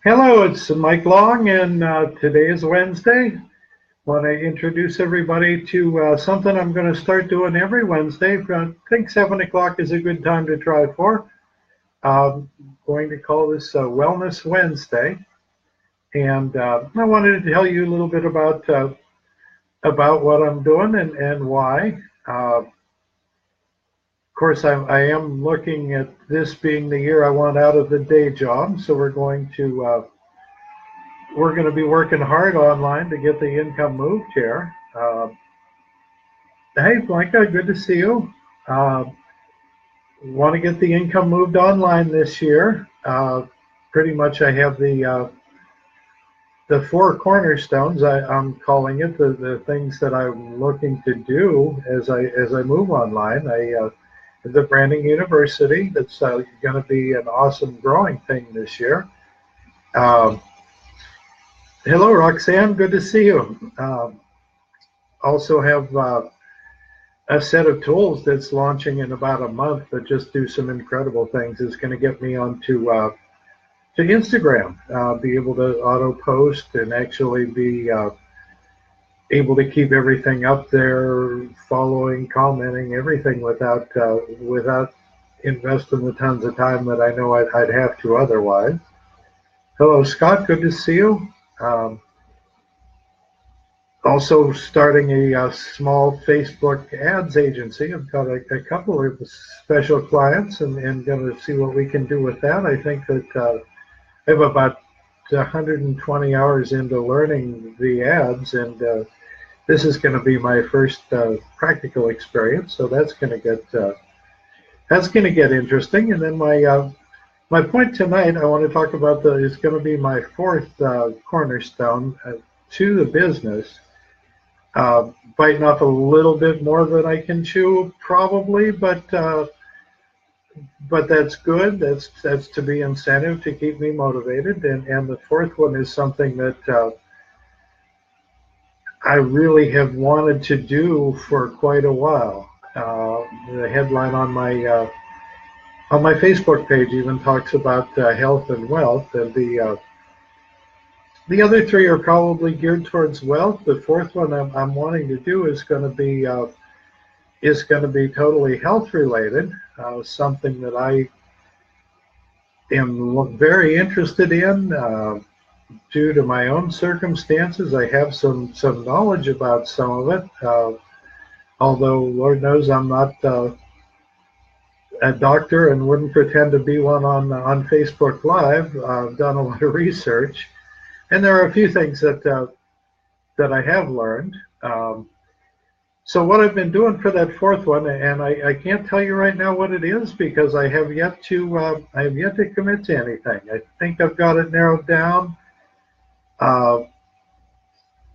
Hello, it's Mike Long, and today is Wednesday. Want to introduce everybody to something I'm going to start doing every Wednesday. I think 7 o'clock is a good time to try for. I'm going to call this Wellness Wednesday, and I wanted to tell you a little bit about what I'm doing and why. Of course, I am looking at this being the year I want out of the day job, so we're going to be working hard online to get the income moved here. Hey, Blanca, good to see you. Uh, Want to get the income moved online this year. Pretty much, I have the four cornerstones. I'm calling it the things that I'm looking to do as I move online. The branding university that's going to be an awesome growing thing this year. Um, Hello, Roxanne. Good to see you. Also have a set of tools that's launching in about a month that just do some incredible things. It's going to get me onto to Instagram, be able to auto post and actually be able to keep everything up there, following, commenting, everything without investing the tons of time that I know I'd have to otherwise. Hello, Scott. Good to see you. Um, Also starting a small Facebook ads agency. I've got a couple of special clients and going to see what we can do with that. I think that I have about 120 hours into learning the ads, and this is going to be my first practical experience. So that's going to get interesting. And then my point tonight, I want to talk about is going to be my fourth cornerstone to the business. Biting off a little bit more than I can chew, probably, but that's good. That's to be incentive to keep me motivated. And the fourth one is something that I really have wanted to do for quite a while. The headline on my Facebook page even talks about health and wealth, and the other three are probably geared towards wealth. The fourth one I'm wanting to do is going to be totally health related, something that I am very interested in due to my own circumstances. I have some knowledge about some of it, although Lord knows I'm not a doctor and wouldn't pretend to be one on Facebook Live. I've done a lot of research, and there are a few things that I have learned. So what I've been doing for that fourth one, and I can't tell you right now what it is because I have yet to commit to anything. I think I've got it narrowed down.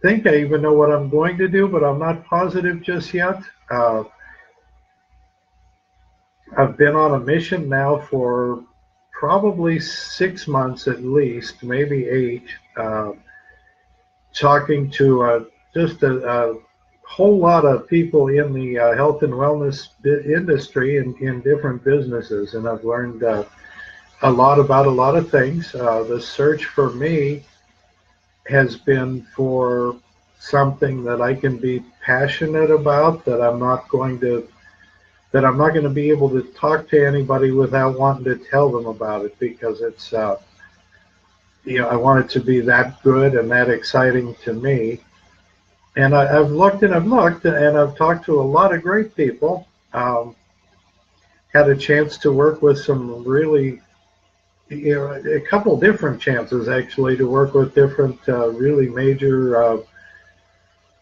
Think I even know what I'm going to do, but I'm not positive just yet. I've been on a mission now for probably 6 months at least, maybe 8, talking to just a whole lot of people in the health and wellness industry in different businesses, and I've learned a lot about a lot of things. The search for me has been for something that I can be passionate about, that I'm not going to be able to talk to anybody without wanting to tell them about it, because it's I want it to be that good and that exciting to me. And I've looked and I've talked to a lot of great people. Had a chance to work with some really, a couple different chances actually to work with different really major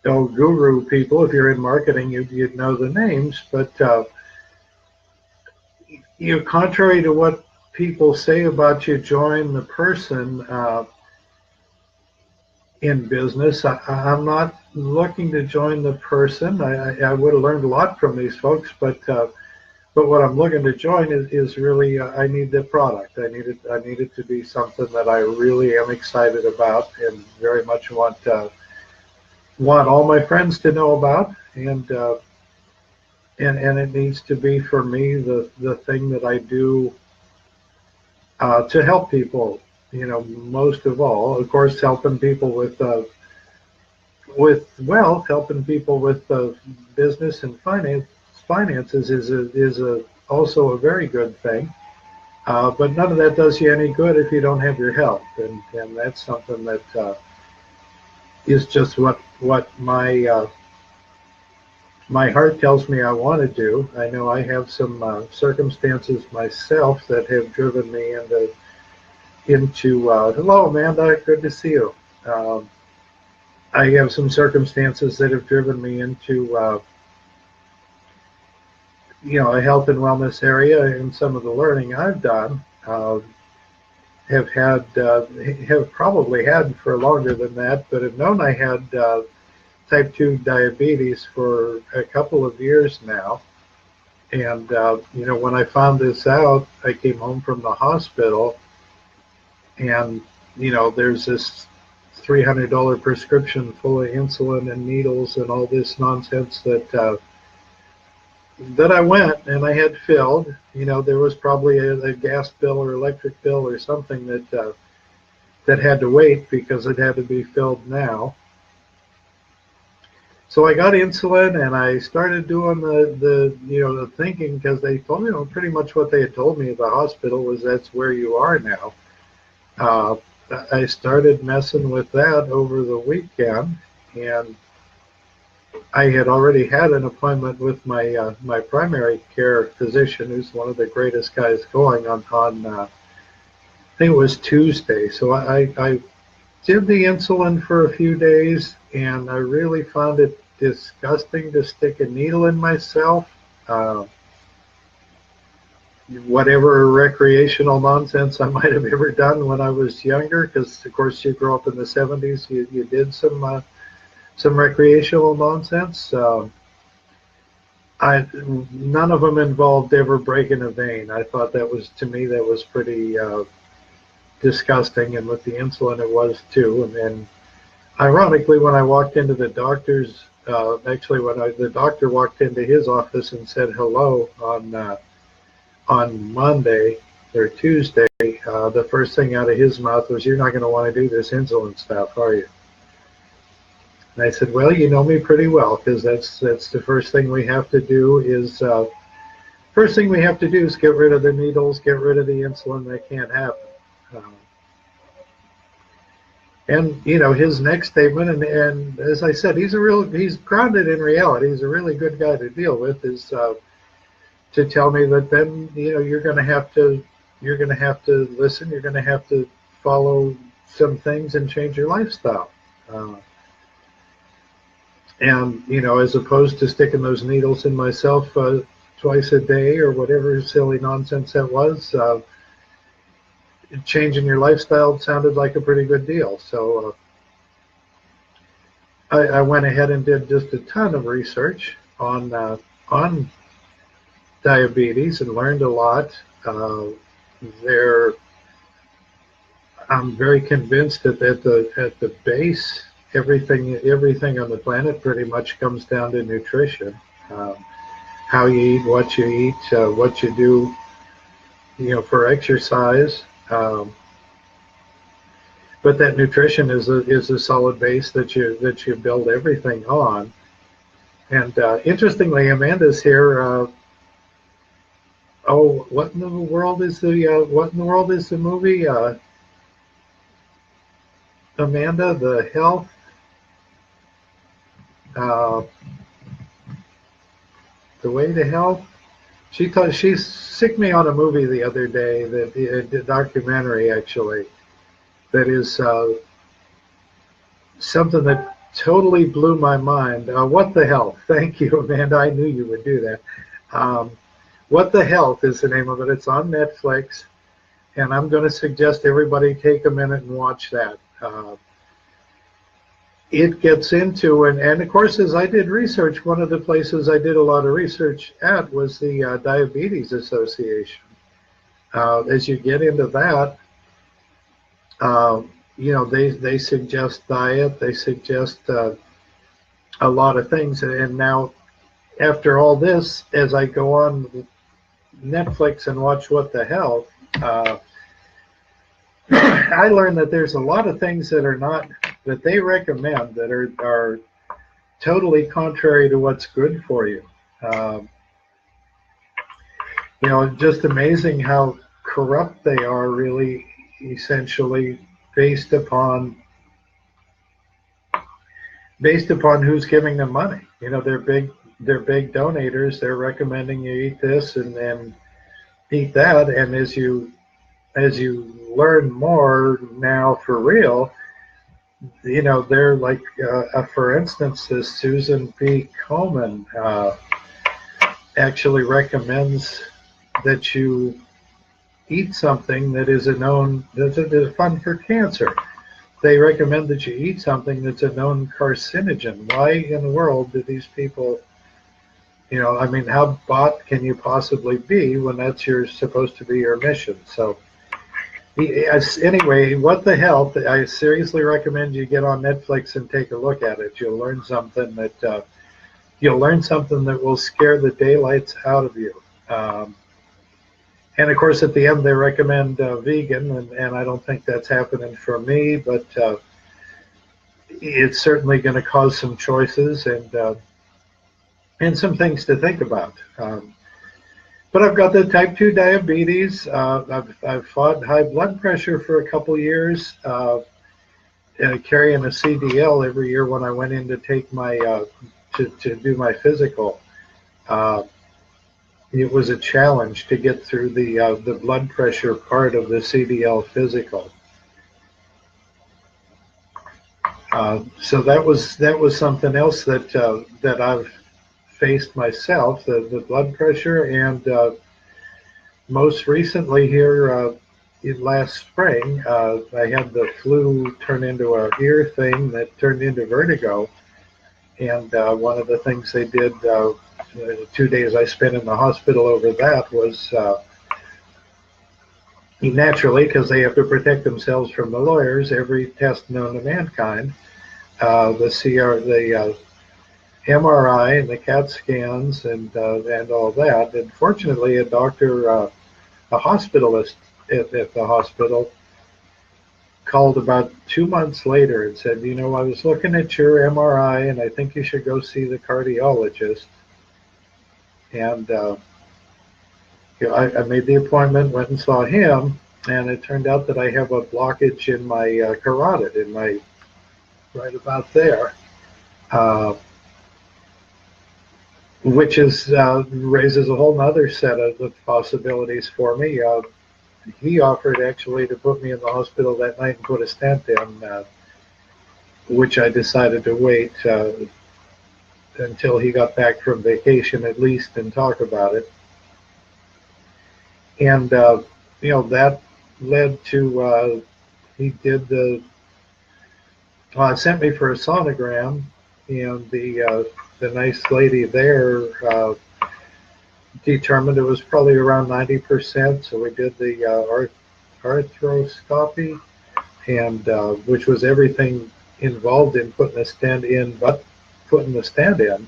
guru people. If you're in marketing, you'd know the names. But contrary to what people say about you, join the person. In business, I'm not looking to join the person. I would have learned a lot from these folks, but what I'm looking to join is really I need the product. I need it to be something that I really am excited about and very much want all my friends to know about, and it needs to be for me the thing that I do to help people most of all, of course, helping people with wealth, helping people with business and finances is also a very good thing. But none of that does you any good if you don't have your health, and that's something that is just what my heart tells me I want to do. I know I have some circumstances myself that have driven me into hello, Amanda, good to see you. I have some circumstances that have driven me into a health and wellness area, and some of the learning I've done have probably had for longer than that, but have known I had type 2 diabetes for a couple of years now. And when I found this out, I came home from the hospital, and there's this $300 prescription full of insulin and needles and all this nonsense that I went and I had filled. There was probably a gas bill or electric bill or something that had to wait because it had to be filled now. So I got insulin and I started doing the thinking, because they told me pretty much what they had told me at the hospital was that's where you are now. I started messing with that over the weekend, and I had already had an appointment with my primary care physician, who's one of the greatest guys going, on I think it was Tuesday. So I did the insulin for a few days, and I really found it disgusting to stick a needle in myself. Whatever recreational nonsense I might have ever done when I was younger, because of course you grew up in the 70s, you did some recreational nonsense. None of them involved ever breaking a vein. I thought that was pretty disgusting, and with the insulin it was too. And then, ironically, when I walked into the doctor's, the doctor walked into his office and said hello on Monday or Tuesday, the first thing out of his mouth was, "You're not going to want to do this insulin stuff, are you?" And I said, "Well, you know me pretty well, because that's the first thing we have to do is get rid of the needles, get rid of the insulin. That can't happen." And his next statement, and as I said, he's grounded in reality. He's a really good guy to deal with. Is to tell me that then you're going to have to listen. You're going to have to follow some things and change your lifestyle. And as opposed to sticking those needles in myself twice a day or whatever silly nonsense that was, changing your lifestyle sounded like a pretty good deal. So I went ahead and did just a ton of research on diabetes and learned a lot. I'm very convinced that at the base, everything on the planet pretty much comes down to nutrition. How you eat, what you do, for exercise. But that nutrition is a solid base that you build everything on. And interestingly, Amanda's here. What in the world is the movie? Amanda, the health. The Way to Health. She sicked me on a movie the other day, a documentary actually, that is something that totally blew my mind. What the Health? Thank you, Amanda. I knew you would do that. What the Health is the name of it. It's on Netflix, and I'm going to suggest everybody take a minute and watch that. It gets into, and of course, as I did research, one of the places I did a lot of research at was the Diabetes Association. As you get into that, they suggest diet, they suggest a lot of things. And now, after all this, as I go on Netflix and watch What the Health, I learned that there's a lot of things that are not, that they recommend that are totally contrary to what's good for you. Um, just amazing how corrupt they are, really, essentially based upon who's giving them money. They're big donators. They're recommending you eat this and then eat that, and as you learn more now for real, they're like, for instance, this Susan B. Komen actually recommends that you eat something that is that's fun for cancer. They recommend that you eat something that's a known carcinogen. Why in the world do these people, how bought can you possibly be when that's supposed to be your mission? So anyway, what the hell? I seriously recommend you get on Netflix and take a look at it. You'll learn something that will scare the daylights out of you. And of course, at the end, they recommend vegan, and I don't think that's happening for me, but it's certainly going to cause some choices and some things to think about. But I've got the type 2 diabetes. I've fought high blood pressure for a couple years, carrying a CDL every year when I went in to take my to do my physical. It was a challenge to get through the blood pressure part of the CDL physical. So that was something else that I've faced myself, the blood pressure, and most recently here in last spring, I had the flu turn into an ear thing that turned into vertigo, and one of the things they did, 2 days I spent in the hospital over that, was naturally, because they have to protect themselves from the lawyers, every test known to mankind, the MRI and the CAT scans and all that. And fortunately, a doctor, a hospitalist at the hospital, called about 2 months later and said, I was looking at your MRI and I think you should go see the cardiologist. And I made the appointment, went and saw him, and it turned out that I have a blockage in my carotid, right about there. Which raises a whole other set of possibilities for me. He offered actually to put me in the hospital that night and put a stent in, which I decided to wait until he got back from vacation at least and talk about it. And that led to he did sent me for a sonogram, and the nice lady there determined it was probably around 90%. So we did the arthroscopy, and which was everything involved in putting a stent in, but putting the stent in.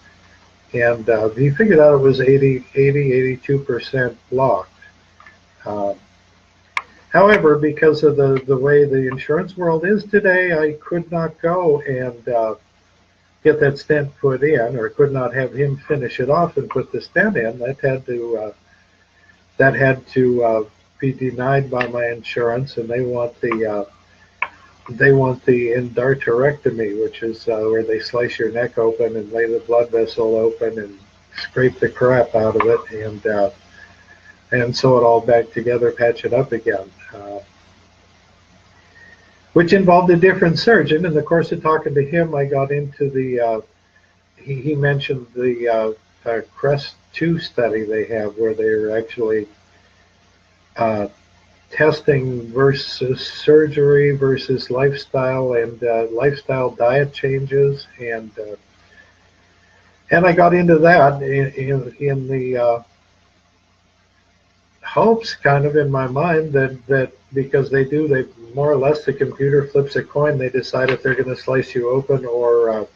And he figured out it was 82% blocked. However, because of the way the insurance world is today, I could not go and get that stent put in, or could not have him finish it off and put the stent in. That had to be denied by my insurance, and they want the endarterectomy, which is where they slice your neck open and lay the blood vessel open and scrape the crap out of it and sew it all back together, patch it up again. Which involved a different surgeon. In the course of talking to him, I got into he mentioned the CREST 2 study they have, where they're actually testing versus surgery versus lifestyle and lifestyle diet changes, and I got into that in the hopes, kind of in my mind, that because they more or less, the computer flips a coin. They decide if they're going to slice you open or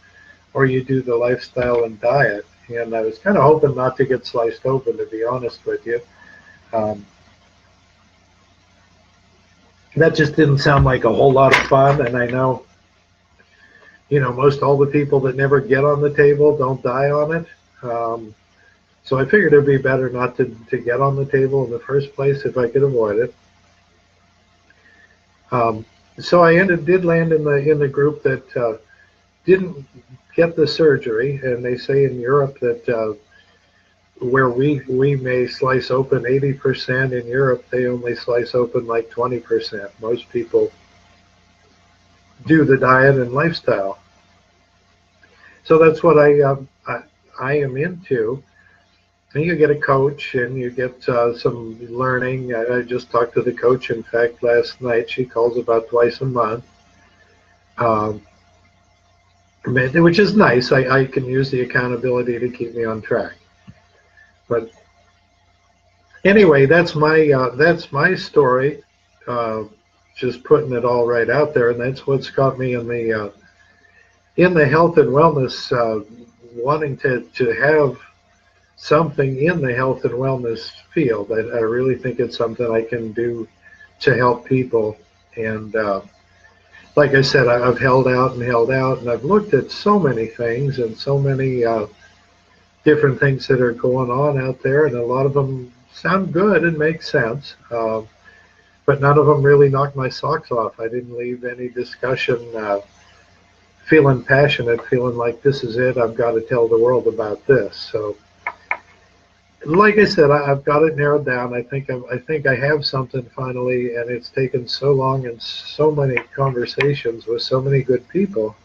you do the lifestyle and diet. And I was kind of hoping not to get sliced open, to be honest with you. that just didn't sound like a whole lot of fun. And I know, most all the people that never get on the table don't die on it. So I figured it'd be better not to get on the table in the first place if I could avoid it. So I did land in the group that didn't get the surgery, and they say in Europe that where we may slice open 80%, in Europe they only slice open like 20%. Most people do the diet and lifestyle. So that's what I am into. And you get a coach and you get some learning. I just talked to the coach, in fact, last night. She calls about twice a month, which is nice. I can use the accountability to keep me on track. But anyway, that's my story. Just putting it all right out there, and that's what's got me in the health and wellness, wanting to have something in the health and wellness field. I really think it's something I can do to help people. And like I said, I've held out, and I've looked at so many things and so many different things that are going on out there, and a lot of them sound good and make sense, but none of them really knocked my socks off. I didn't leave any discussion feeling passionate, feeling like this is it, I've got to tell the world about this. So like I said, I've got it narrowed down. I think I have something finally, and it's taken so long and so many conversations with so many good people.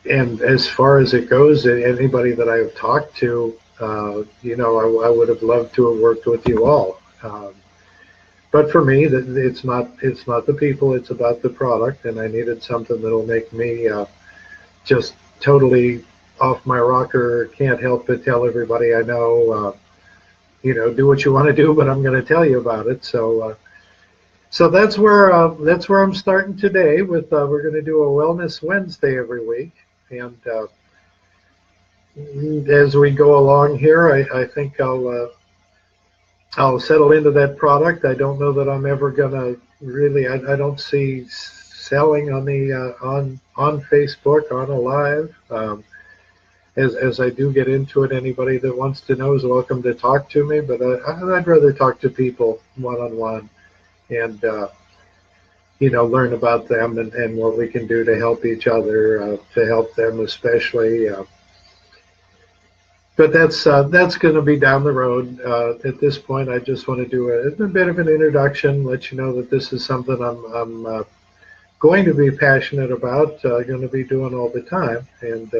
And as far as it goes, anybody that I have talked to, I would have loved to have worked with you all. But for me, it's not the people, it's about the product, and I needed something that'll make me just totally off my rocker, can't help but tell everybody I know, do what you want to do, but I'm going to tell you about it. So that's where I'm starting today. With we're going to do a Wellness Wednesday every week, and as we go along here, I think I'll settle into that product. I don't know that I'm ever going to really. I don't see selling on the on Facebook on a live. As I do get into it, anybody that wants to know is welcome to talk to me, but I'd rather talk to people one-on-one and, learn about them and what we can do to help each other, to help them especially. But that's going to be down the road. At this point, I just want to do a bit of an introduction, let you know that this is something I'm going to be passionate about, going to be doing all the time, and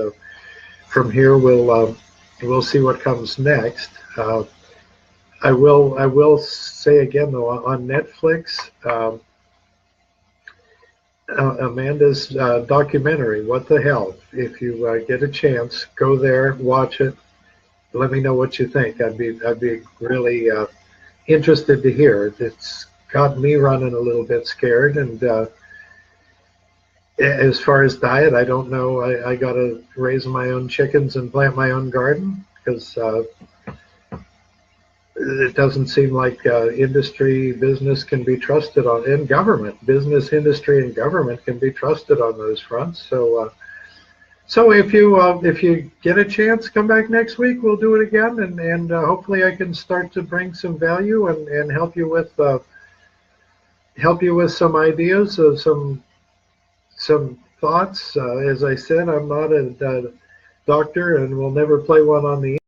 from here we'll see what comes next. I will say again though, on Netflix, Amanda's documentary, What the Health. If you get a chance, go there, watch it. Let me know what you think. I'd be really interested to hear. It's got me running a little bit scared, and as far as diet, I don't know. I got to raise my own chickens and plant my own garden, because it doesn't seem like industry, business can be trusted on, and government, business, industry, and government can be trusted on those fronts. So if you get a chance, come back next week. We'll do it again, and hopefully I can start to bring some value and help you with some ideas, some thoughts. As I said, I'm not a doctor and will never play one on the